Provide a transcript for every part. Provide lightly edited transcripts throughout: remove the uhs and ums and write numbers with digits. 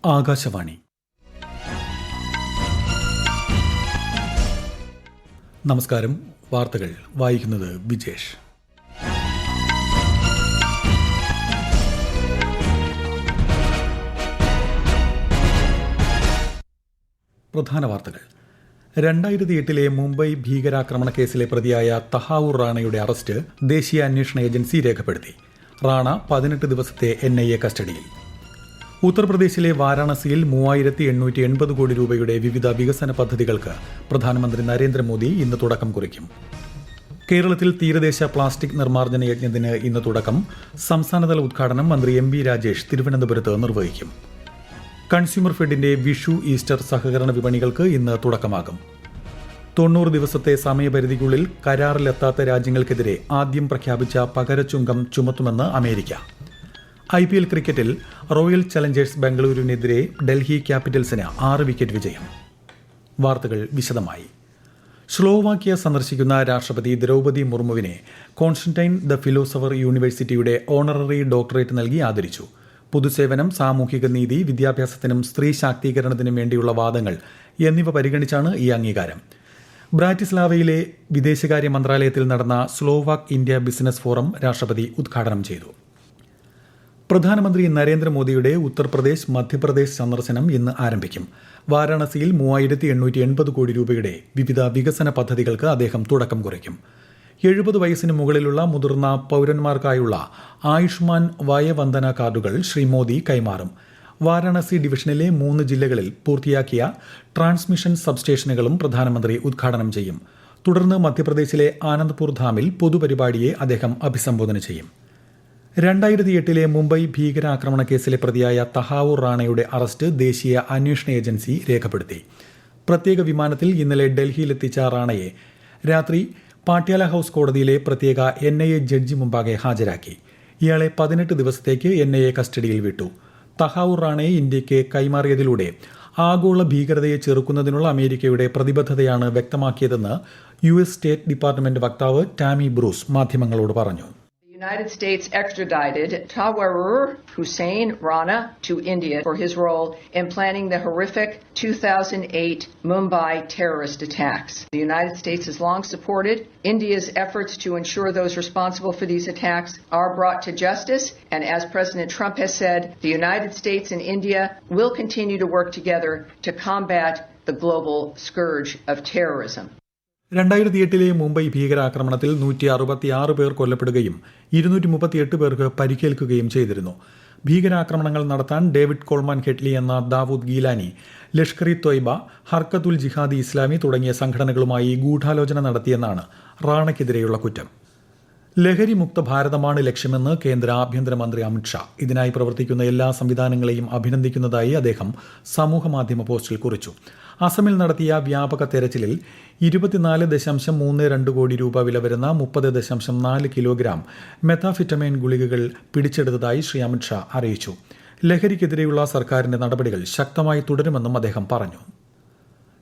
ആകാശവാണി. നമസ്കാരം. വാർത്തകൾ വായിക്കുന്നത് വിജേഷ്. പ്രധാന വാർത്തകൾ. 2008 മുംബൈ ഭീകരാക്രമണ കേസിലെ പ്രതിയായ തഹാവൂർ റാണയുടെ അറസ്റ്റ് ദേശീയ അന്വേഷണ ഏജൻസി രേഖപ്പെടുത്തി. റാണ 18 ദിവസത്തെ NIA കസ്റ്റഡിയിൽ. ഉത്തർപ്രദേശിലെ വാരാണസിയിൽ 3880 കോടി രൂപയുടെ വിവിധ വികസന പദ്ധതികൾക്ക് പ്രധാനമന്ത്രി നരേന്ദ്രമോദി ഇന്ന് തുടക്കം കുറിക്കും. കേരളത്തിൽ തീരദേശ പ്ലാസ്റ്റിക് നിർമ്മാർജ്ജന യജ്ഞത്തിന് ഇന്ന് തുടക്കം. സംസ്ഥാനതല ഉദ്ഘാടനം മന്ത്രി MB രാജേഷ് തിരുവനന്തപുരത്ത് നിർവഹിക്കും. കൺസ്യൂമർ ഫെഡിന്റെ വിഷു ഈസ്റ്റർ സഹകരണ വിപണികൾക്ക് ഇന്ന് തുടക്കമാകും. 90 ദിവസത്തെ സമയപരിധിക്കുള്ളിൽ കരാറിലെത്താത്ത രാജ്യങ്ങൾക്കെതിരെ ആദ്യം പ്രഖ്യാപിച്ച പകരച്ചുങ്കം ചുമത്തുമെന്ന് അമേരിക്ക. IPL ക്രിക്കറ്റിൽ റോയൽ ചലഞ്ചേഴ്സ് ബംഗളൂരുവിനെതിരെ ഡൽഹി ക്യാപിറ്റൽസിന് 6 വിക്കറ്റ് വിജയം. വാർത്തകൾ വിശദമായി. സ്ലോവാക്യ സന്ദർശിക്കുന്ന രാഷ്ട്രപതി ദ്രൗപദി മുർമുവിനെ കോൺസ്റ്റന്റൈൻ ദ ഫിലോസഫർ യൂണിവേഴ്സിറ്റിയുടെ ഓണററി ഡോക്ടറേറ്റ് നൽകി ആദരിച്ചു. പൊതുസേവനം, സാമൂഹിക നീതി, വിദ്യാഭ്യാസത്തിനും സ്ത്രീ ശാക്തീകരണത്തിനും വേണ്ടിയുള്ള വാദങ്ങൾ എന്നിവ പരിഗണിച്ചാണ് ഈ അംഗീകാരം. ബ്രാറ്റിസ്ലാവയിലെ വിദേശകാര്യ മന്ത്രാലയത്തിൽ നടന്ന സ്ലോവാക് ഇന്ത്യ ബിസിനസ് ഫോറം രാഷ്ട്രപതി ഉദ്ഘാടനം ചെയ്തു. പ്രധാനമന്ത്രി നരേന്ദ്രമോദിയുടെ ഉത്തർപ്രദേശ്, മധ്യപ്രദേശ് സന്ദർശനം ഇന്ന് ആരംഭിക്കും. വാരാണസിയിൽ 3880 കോടി രൂപയുടെ വിവിധ വികസന പദ്ധതികൾക്ക് അദ്ദേഹം തുടക്കം കുറിക്കും. 70 വയസ്സിന് മുകളിലുള്ള മുതിർന്ന പൌരന്മാർക്കായുള്ള ആയുഷ്മാൻ വയവന്ദന കാർഡുകൾ ശ്രീ മോദി കൈമാറും. വാരാണസി ഡിവിഷനിലെ 3 ജില്ലകളിൽ പൂർത്തിയാക്കിയ ട്രാൻസ്മിഷൻ സബ്സ്റ്റേഷനുകളും പ്രധാനമന്ത്രി ഉദ്ഘാടനം ചെയ്യും. തുടർന്ന് മധ്യപ്രദേശിലെ ആനന്ദ്പൂർ ധാമിൽ പൊതുപരിപാടിയെ അദ്ദേഹം അഭിസംബോധന ചെയ്യും. 2008 മുംബൈ ഭീകരാക്രമണ കേസിലെ പ്രതിയായ തഹാവൂർ റാണയുടെ അറസ്റ്റ് ദേശീയ അന്വേഷണ ഏജൻസി രേഖപ്പെടുത്തി. പ്രത്യേക വിമാനത്തിൽ ഇന്നലെ ഡൽഹിയിലെത്തിച്ച റാണയെ രാത്രി പാട്യാല ഹൌസ് കോടതിയിലെ പ്രത്യേക NIA ജഡ്ജി മുമ്പാകെ ഹാജരാക്കി. ഇയാളെ 18 ദിവസത്തേക്ക് NIA കസ്റ്റഡിയിൽ വിട്ടു. തഹാവൂർ റാണയെ ഇന്ത്യയ്ക്ക് കൈമാറിയതിലൂടെ ആഗോള ഭീകരതയെ ചെറുക്കുന്നതിനുള്ള അമേരിക്കയുടെ പ്രതിബദ്ധതയാണ് വ്യക്തമാക്കിയതെന്ന് US സ്റ്റേറ്റ് ഡിപ്പാർട്ട്മെന്റ് വക്താവ് ടാമി ബ്രൂസ് മാധ്യമങ്ങളോട് പറഞ്ഞു. The United States extradited Tawahur Hussain Rana to India for his role in planning the horrific 2008 Mumbai terrorist attacks. The United States has long supported India's efforts to ensure those responsible for these attacks are brought to justice, and as President Trump has said, the United States and India will continue to work together to combat the global scourge of terrorism. 2008 Mumbai ഭീകരാക്രമണത്തിൽ 166 പേർ കൊല്ലപ്പെടുകയും 238 പേർക്ക് പരിക്കേൽക്കുകയും ചെയ്തിരുന്നു. ഭീകരാക്രമണങ്ങൾ നടത്താൻ David Coleman Headley എന്ന Dawood Gilani, Lashkar E Taiba, Harkatul ജിഹാദി ഇസ്ലാമി തുടങ്ങിയ സംഘടനകളുമായി ഗൂഢാലോചന നടത്തിയെന്നാണ് റാണയ്ക്കെതിരെയുള്ള കുറ്റം. ലഹരി മുക്ത ഭാരതമാണ് ലക്ഷ്യമെന്ന് കേന്ദ്ര ആഭ്യന്തരമന്ത്രി അമിത്ഷാ. ഇതിനായി പ്രവർത്തിക്കുന്ന എല്ലാ സംവിധാനങ്ങളെയും അഭിനന്ദിക്കുന്നതായി അദ്ദേഹം സമൂഹമാധ്യമ പോസ്റ്റിൽ കുറിച്ചു. അസമിൽ നടത്തിയ വ്യാപക തെരച്ചിലിൽ 24.32 കോടി രൂപ വില വരുന്ന 30.4 കിലോഗ്രാം മെത്താഫിറ്റമൈൻ ഗുളികകൾ പിടിച്ചെടുത്തതായി ശ്രീ അമിത്ഷാ അറിയിച്ചു. ലഹരിക്കെതിരെയുള്ള സർക്കാരിന്റെ നടപടികൾ ശക്തമായി തുടരുമെന്നും അദ്ദേഹം പറഞ്ഞു.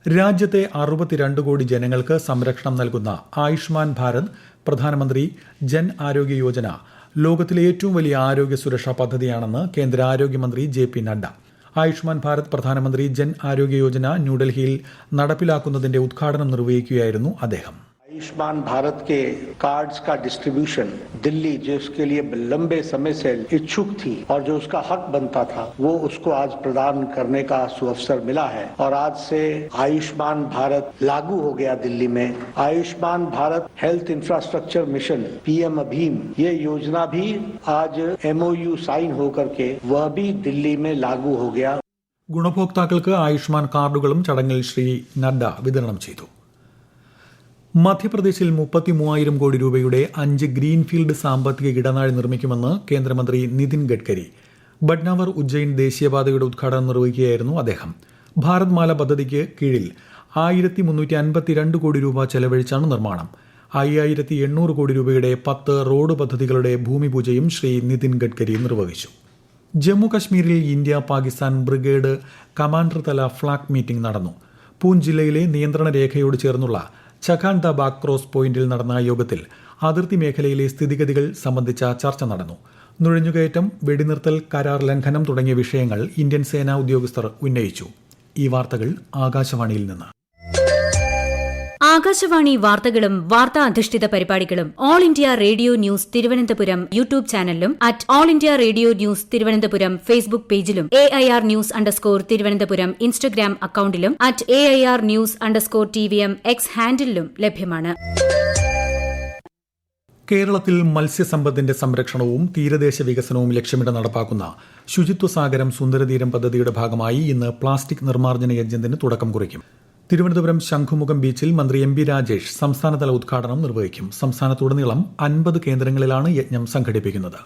രാജ്യത്തെ 62 കോടി ജനങ്ങൾക്ക് സംരക്ഷണം നൽകുന്ന ആയുഷ്മാൻ ഭാരത് പ്രധാനമന്ത്രി ജൻ ആരോഗ്യ യോജന ലോകത്തിലെ ഏറ്റവും വലിയ ആരോഗ്യ സുരക്ഷാ പദ്ധതിയാണെന്ന് കേന്ദ്ര ആരോഗ്യമന്ത്രി JP നഡ്ഡ. ആയുഷ്മാൻ ഭാരത് പ്രധാനമന്ത്രി ജൻ ആരോഗ്യ യോജന ന്യൂഡൽഹിയിൽ നടപ്പിലാക്കുന്നതിന്റെ ഉദ്ഘാടനം നിർവഹിക്കുകയായിരുന്നു അദ്ദേഹം. आयुष्मान भारत के कार्ड्स का डिस्ट्रीब्यूशन दिल्ली जो इसके लिए लंबे समय से इच्छुक थी और जो उसका हक बनता था वो उसको आज प्रदान करने का सुअवसर मिला है और आज से आयुष्मान भारत लागू हो गया दिल्ली में. Ayushman Bharat health infrastructure mission PM अभीम ये योजना भी आज MOU साइन होकर के वह भी दिल्ली में लागू हो गया. ഗുണഭോക്താക്കൾക്ക് ആയുഷ്മാൻ കാർഡുകളും ചടങ്ങിൽ ശ്രീ നഡ്ഡ വിതരണം ചെയ്തു. മധ്യപ്രദേശിൽ 33,000 കോടി രൂപയുടെ 5 ഗ്രീൻഫീൽഡ് സാമ്പത്തിക ഇടനാഴി നിർമ്മിക്കുമെന്ന് കേന്ദ്രമന്ത്രി നിതിൻ ഗഡ്കരി. ബഡ്നാവർ ഉജ്ജയിൻ ദേശീയപാതയുടെ ഉദ്ഘാടനം നിർവഹിക്കുകയായിരുന്നു അദ്ദേഹം. ഭാരത് മാല പദ്ധതിക്ക് കീഴിൽ 1352 കോടി രൂപ ചെലവഴിച്ചാണ് നിർമ്മാണം. 5800 കോടി രൂപയുടെ 10 റോഡ് പദ്ധതികളുടെ ഭൂമിപൂജയും ശ്രീ നിതിൻ ഗഡ്കരി നിർവഹിച്ചു. ജമ്മു കശ്മീരിൽ ഇന്ത്യ പാകിസ്ഥാൻ ബ്രിഗേഡ് കമാൻഡർ തല ഫ്ളാഗ് മീറ്റിംഗ് നടന്നു. പൂഞ്ച് ജില്ലയിലെ നിയന്ത്രണ രേഖയോട് ചേർന്നുള്ള ചഖാൻ ദ ബാഗ് ക്രോസ് പോയിന്റിൽ നടന്ന യോഗത്തിൽ അതിർത്തി മേഖലയിലെ സ്ഥിതിഗതികൾ സംബന്ധിച്ച ചർച്ച നടന്നു. നുഴഞ്ഞുകയറ്റം, വെടിനിർത്തൽ കരാർ ലംഘനം തുടങ്ങിയ വിഷയങ്ങൾ ഇന്ത്യൻ സേനാ ഉദ്യോഗസ്ഥർ ഉന്നയിച്ചു. ഈ വാർത്തകൾ ആകാശവാണിയിൽ നിന്ന്. ആകാശവാണി വാർത്തകളും വാർത്താ അധിഷ്ഠിത പരിപാടികളും all India radio news Thiruvananthapuram YouTube ചാനലിലും all India radio news Thiruvananthapuram Facebook പേജിലും AIR News _തിരുവനന്തപുരം ഇൻസ്റ്റഗ്രാം അക്കൌണ്ടിലും AIR News _TVM X ഹാൻഡിലും ലഭ്യമാണ്. കേരളത്തിൽ മത്സ്യസമ്പത്തിന്റെ സംരക്ഷണവും തീരദേശ വികസനവും ലക്ഷ്യമിട്ട് നടപ്പാക്കുന്ന ശുചിത്വ സാഗരം സുന്ദരതീരം പദ്ധതിയുടെ ഭാഗമായി ഇന്ന് പ്ലാസ്റ്റിക് നിർമ്മാർജ്ജന യജ്ഞത്തിന് തുടക്കം കുറിക്കും. തിരുവനന്തപുരം ശംഖുമുഖം ബീച്ചിൽ മന്ത്രി MB രാജേഷ് സംസ്ഥാനതല ഉദ്ഘാടനം നിർവഹിക്കും. സംസ്ഥാനത്തുടനീളം 50 കേന്ദ്രങ്ങളിലാണ് യജ്ഞം സംഘടിപ്പിക്കുന്നത്.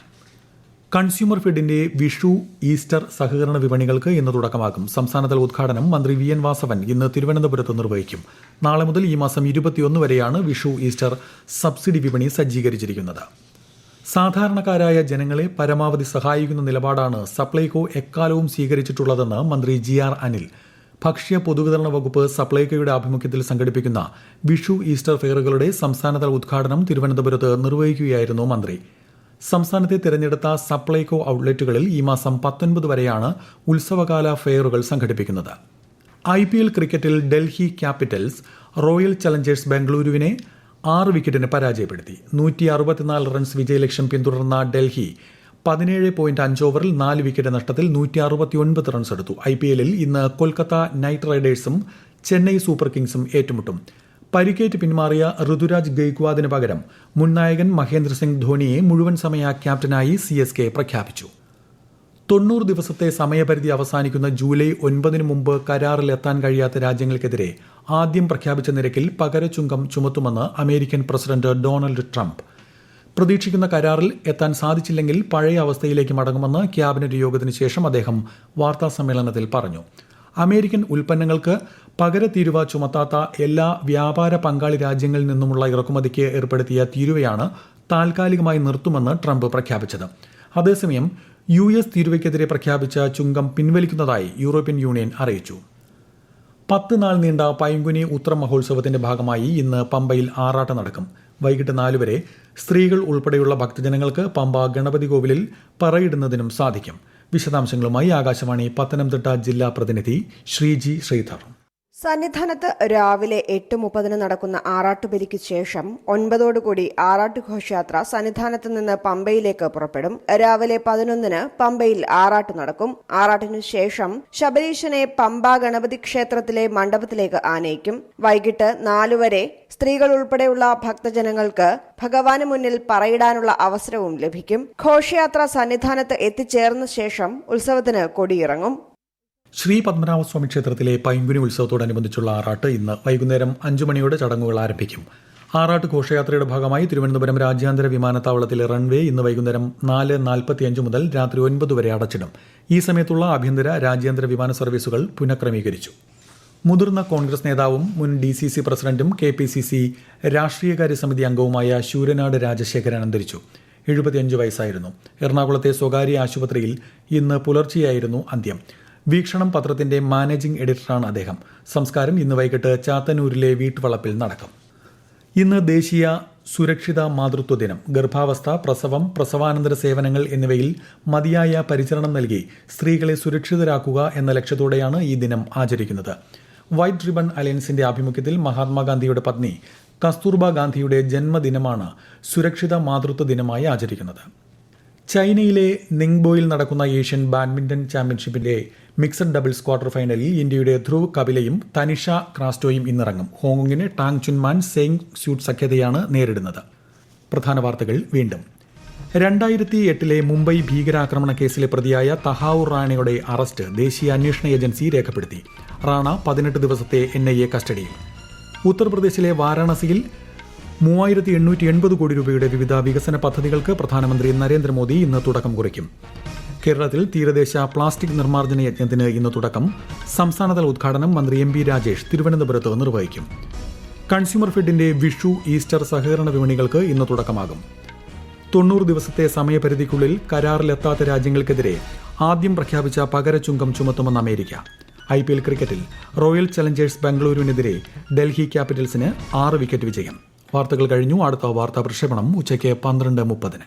കൺസ്യൂമർ ഫെഡിന്റെ വിഷു, ഈസ്റ്റർ സഹകരണ വിപണികൾക്ക് ഇന്ന് തുടക്കമാകും. സംസ്ഥാനതല ഉദ്ഘാടനം മന്ത്രി VN വാസവൻ ഇന്ന് തിരുവനന്തപുരത്ത് നിർവഹിക്കും. നാളെ മുതൽ ഈ മാസം 21 വരെയാണ് വിഷു, ഈസ്റ്റർ സബ്സിഡി വിപണി സജ്ജീകരിച്ചിരിക്കുന്നത്. സാധാരണക്കാരായ ജനങ്ങളെ പരമാവധി സഹായിക്കുന്ന നിലപാടാണ് സപ്ലൈകോ എക്കാലവും സ്വീകരിച്ചിട്ടുള്ളതെന്ന് മന്ത്രി GR അനിൽ. ഭക്ഷ്യ പൊതുവിതരണ വകുപ്പ് സപ്ലൈകോയുടെ ആഭിമുഖ്യത്തിൽ സംഘടിപ്പിക്കുന്ന വിഷു, ഈസ്റ്റർ ഫെയറുകളുടെ സംസ്ഥാനതല ഉദ്ഘാടനം തിരുവനന്തപുരത്ത് നിർവഹിക്കുകയായിരുന്നു മന്ത്രി. സംസ്ഥാനത്തെ തിരഞ്ഞെടുത്ത സപ്ലൈകോ ഔട്ട്ലെറ്റുകളിൽ ഈ മാസം 19 വരെയാണ് ഉത്സവകാല ഫെയറുകൾ സംഘടിപ്പിക്കുന്നത്. IPL ക്രിക്കറ്റിൽ ഡൽഹി ക്യാപിറ്റൽസ് റോയൽ ചലഞ്ചേഴ്സ് ബംഗളൂരുവിനെ 6 വിക്കറ്റിന് പരാജയപ്പെടുത്തി. 164 റൺസ് വിജയലക്ഷ്യം പിന്തുടർന്ന ഡൽഹി 17.5 ഓവറിൽ 4 വിക്കറ്റ് നഷ്ടത്തിൽ 169 റൺസ് എടുത്തു. IPL-ൽ ഇന്ന് കൊൽക്കത്ത നൈറ്റ് റൈഡേഴ്സും ചെന്നൈ സൂപ്പർ കിങ്സും ഏറ്റുമുട്ടും. പരിക്കേറ്റ് പിന്മാറിയ ഋതുരാജ് ഗെയ്ക്വാദിന് പകരം മുൻ നായകൻ മഹേന്ദ്ര സിംഗ് ധോണിയെ മുഴുവൻ സമയ ക്യാപ്റ്റനായി CSK പ്രഖ്യാപിച്ചു. 90 ദിവസത്തെ സമയപരിധി അവസാനിക്കുന്ന ജൂലൈ 9 മുമ്പ് കരാറിലെത്താൻ കഴിയാത്ത രാജ്യങ്ങൾക്കെതിരെ ആദ്യം പ്രഖ്യാപിച്ച നിരക്കിൽ പകരച്ചുങ്കം ചുമത്തുമെന്ന് അമേരിക്കൻ പ്രസിഡന്റ് ഡൊണാൾഡ് ട്രംപ്. പ്രതീക്ഷിക്കുന്ന കരാറിൽ എത്താൻ സാധിച്ചില്ലെങ്കിൽ പഴയ അവസ്ഥയിലേക്ക് മടങ്ങുമെന്ന് ക്യാബിനറ്റ് യോഗത്തിന് ശേഷം അദ്ദേഹം വാർത്താസമ്മേളനത്തിൽ പറഞ്ഞു. അമേരിക്കൻ ഉൽപ്പന്നങ്ങൾക്ക് പകരത്തീരുവ ചുമത്താത്ത എല്ലാ വ്യാപാര പങ്കാളി രാജ്യങ്ങളിൽ നിന്നുമുള്ള ഇറക്കുമതിക്ക് ഏർപ്പെടുത്തിയ തീരുവയാണ് താൽക്കാലികമായി നിർത്തുമെന്ന് ട്രംപ് പ്രഖ്യാപിച്ചത്. അതേസമയം US തീരുവയ്ക്കെതിരെ പ്രഖ്യാപിച്ച ചുങ്കം പിൻവലിക്കുന്നതായി യൂറോപ്യൻ യൂണിയൻ അറിയിച്ചു. 10 നാൾ നീണ്ട പൈങ്കുനി ഉത്രം മഹോത്സവത്തിന്റെ ഭാഗമായി ഇന്ന് പമ്പയിൽ ആറാട്ട് നടക്കും. വൈകിട്ട് 4 വരെ സ്ത്രീകൾ ഉൾപ്പെടെയുള്ള ഭക്തജനങ്ങൾക്ക് പമ്പ ഗണപതി കോവിലിൽ പറയിടുന്നതിനും സാധിക്കും. വിശദാംശങ്ങളുമായി ആകാശവാണി പത്തനംതിട്ട ജില്ലാ പ്രതിനിധി ശ്രീജി ശ്രീധർ. സന്നിധാനത്ത് രാവിലെ 8:30 നടക്കുന്ന ആറാട്ടുബലിക്ക് ശേഷം 9 ആറാട്ട് ഘോഷയാത്ര സന്നിധാനത്ത് നിന്ന് പമ്പയിലേക്ക് പുറപ്പെടും. രാവിലെ 11 പമ്പയിൽ ആറാട്ട് നടക്കും. ആറാട്ടിനു ശേഷം ശബരീശനെ പമ്പ ഗണപതി ക്ഷേത്രത്തിലെ മണ്ഡപത്തിലേക്ക് ആനയിക്കും. വൈകിട്ട് 4 വരെ സ്ത്രീകൾ ഉൾപ്പെടെയുള്ള ഭക്തജനങ്ങൾക്ക് ഭഗവാന് മുന്നിൽ പറയിടാനുള്ള അവസരവും ലഭിക്കും. ഘോഷയാത്ര സന്നിധാനത്ത് എത്തിച്ചേർന്ന ശേഷം ഉത്സവത്തിന് കൊടിയിറങ്ങും. ശ്രീ പത്മനാഭസ്വാമി ക്ഷേത്രത്തിലെ പൈങ്കുനി ഉത്സവത്തോടനുബന്ധിച്ചുള്ള ആറാട്ട് ഇന്ന് വൈകുന്നേരം 5 മണിയോടെ ചടങ്ങുകൾ ആരംഭിക്കും. ആറാട്ട് ഘോഷയാത്രയുടെ ഭാഗമായി തിരുവനന്തപുരം രാജ്യാന്തര വിമാനത്താവളത്തിലെ റൺവേ ഇന്ന് വൈകുന്നേരം 4:45 മുതൽ രാത്രി 9 വരെ അടച്ചിടും. ഈ സമയത്തുള്ള ആഭ്യന്തര രാജ്യാന്തര വിമാന സർവീസുകൾ പുനഃക്രമീകരിച്ചു. മുതിർന്ന കോൺഗ്രസ് നേതാവും മുൻ DCC പ്രസിഡന്റും KPCC രാഷ്ട്രീയകാര്യ സമിതി അംഗവുമായ ശൂരനാട് രാജശേഖരൻ അന്തരിച്ചു. 75 വയസ്സായിരുന്നു. എറണാകുളത്തെ സ്വകാര്യ ആശുപത്രിയിൽ ഇന്ന് പുലർച്ചെയായിരുന്നു അന്ത്യം. വീക്ഷണം പത്രത്തിന്റെ മാനേജിംഗ് എഡിറ്ററാണ് അദ്ദേഹം. സംസ്കാരം ഇന്ന് വൈകിട്ട് ചാത്തന്നൂരിലെ വീട്ടുവളപ്പിൽ നടക്കും. ഇന്ന് ദേശീയ സുരക്ഷിത മാതൃത്വ ദിനം. ഗർഭാവസ്ഥ, പ്രസവം, പ്രസവാനന്തര സേവനങ്ങൾ എന്നിവയിൽ മതിയായ പരിചരണം നൽകി സ്ത്രീകളെ സുരക്ഷിതരാക്കുക എന്ന ലക്ഷ്യത്തോടെയാണ് ഈ ദിനം ആചരിക്കുന്നത്. വൈറ്റ് റിബൺ അലയൻസിന്റെ ആഭിമുഖ്യത്തിൽ മഹാത്മാഗാന്ധിയുടെ പത്നി കസ്തൂർബ ഗാന്ധിയുടെ ജന്മദിനമാണ് സുരക്ഷിത മാതൃത്വ ദിനമായി ആചരിക്കുന്നത്. ചൈനയിലെ നിങ്ബോയിൽ നടക്കുന്ന ഏഷ്യൻ ബാഡ്മിന്റൺ ചാമ്പ്യൻഷിപ്പിന്റെ മിക്സഡ് ഡബിൾസ് ക്വാർട്ടർ ഫൈനലിൽ ഇന്ത്യയുടെ ധ്രുവ് കപിലയും തനിഷ ക്രാസ്റ്റോയും ഇന്നിറങ്ങും. ഹോങ്കോങ്ങിനെ ടാങ് ചുൻമാൻ സെയിങ് സ്യൂട്ട് സഖ്യതയാണ് നേരിടുന്നത്. പ്രധാന വാർത്തകൾ വീണ്ടും. 2008 മുംബൈ ഭീകരാക്രമണ കേസിലെ പ്രതിയായ തഹാവൂർ റാണയുടെ അറസ്റ്റ് ദേശീയ അന്വേഷണ ഏജൻസി രേഖപ്പെടുത്തി. റാണ 18 ദിവസത്തെ NIA കസ്റ്റഡിയിൽ. ഉത്തർപ്രദേശിലെ വാരാണസിയിൽ 3880 കോടി രൂപയുടെ വിവിധ വികസന പദ്ധതികൾക്ക് പ്രധാനമന്ത്രി നരേന്ദ്രമോദി ഇന്ന് തുടക്കം കുറിക്കും. കേരളത്തിൽ തീരദേശ പ്ലാസ്റ്റിക് നിർമ്മാർജ്ജന യജ്ഞത്തിന് ഇന്ന് തുടക്കം. സംസ്ഥാനതല ഉദ്ഘാടനം മന്ത്രി MB രാജേഷ് തിരുവനന്തപുരത്ത് നിർവഹിക്കും. കൺസ്യൂമർ ഫെഡിന്റെ വിഷു, ഈസ്റ്റർ സഹകരണ വിപണികൾക്ക് ഇന്ന് തുടക്കമാകും. 90 ദിവസത്തെ സമയപരിധിക്കുള്ളിൽ കരാറിലെത്താത്ത രാജ്യങ്ങൾക്കെതിരെ ആദ്യം പ്രഖ്യാപിച്ച പകരച്ചുങ്കം ചുമത്തുമെന്ന് അമേരിക്ക. IPL ക്രിക്കറ്റിൽ റോയൽ ചലഞ്ചേഴ്സ് ബംഗളൂരുവിനെതിരെ ഡൽഹി ക്യാപിറ്റൽസിന് 6 വിക്കറ്റ് വിജയം. വാർത്തകൾ കഴിഞ്ഞു. അടുത്ത വാർത്താ പ്രക്ഷേപണം ഉച്ചയ്ക്ക് 12:30.